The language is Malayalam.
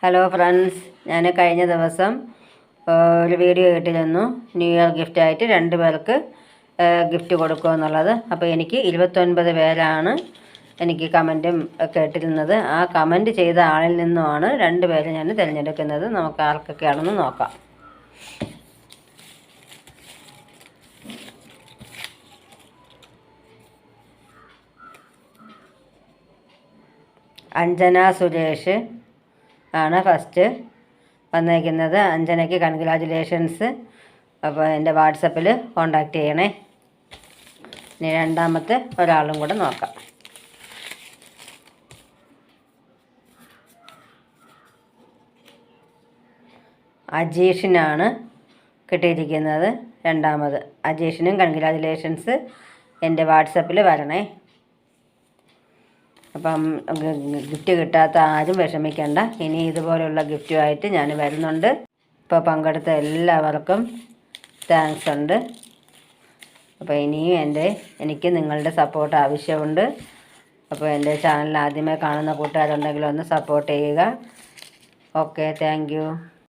ഹലോ ഫ്രണ്ട്സ്, ഞാൻ കഴിഞ്ഞ ദിവസം ഒരു വീഡിയോ ഇട്ടിരുന്നു ന്യൂ ഇയർ ഗിഫ്റ്റായിട്ട് 2 പേർക്ക് ഗിഫ്റ്റ് കൊടുക്കുമെന്നുള്ളത്. അപ്പോൾ എനിക്ക് 29 പേരാണ് എനിക്ക് കമൻറ്റും ഒക്കെ ഇട്ടിരുന്നത്. ആ കമൻറ്റ് ചെയ്ത ആളിൽ നിന്നുമാണ് 2 പേരെ ഞാൻ തിരഞ്ഞെടുക്കുന്നത്. നമുക്ക് ആർക്കൊക്കെയാണെന്ന് നോക്കാം. അഞ്ജന സുരേഷ് ആണ് ഫസ്റ്റ് വന്നേക്കുന്നത്. അഞ്ജനയ്ക്ക് കൺഗ്രാജുലേഷൻസ്. അപ്പോൾ എൻ്റെ വാട്സപ്പിൽ കോണ്ടാക്റ്റ് ചെയ്യണേ. ഇനി രണ്ടാമത്തെ ഒരാളും കൂടെ നോക്കാം. അജീഷിനാണ് കിട്ടിയിരിക്കുന്നത് രണ്ടാമത്. അജീഷിനും കൺഗ്രാജുലേഷൻസ്. എൻ്റെ വാട്സപ്പിൽ വരണേ. അപ്പം ഗിഫ്റ്റ് കിട്ടാത്ത ആരും വിഷമിക്കേണ്ട. ഇനി ഇതുപോലുള്ള ഗിഫ്റ്റുമായിട്ട് ഞാൻ വരുന്നുണ്ട്. ഇപ്പോൾ പങ്കെടുത്ത എല്ലാവർക്കും താങ്ക്സ് ഉണ്ട്. അപ്പോൾ ഇനിയും എനിക്ക് നിങ്ങളുടെ സപ്പോർട്ട് ആവശ്യമുണ്ട്. അപ്പോൾ എൻ്റെ ചാനൽ ആദ്യമേ കാണുന്ന കൂട്ടുകാരുണ്ടെങ്കിൽ ഒന്ന് സപ്പോർട്ട് ചെയ്യുക. Okay, thank you.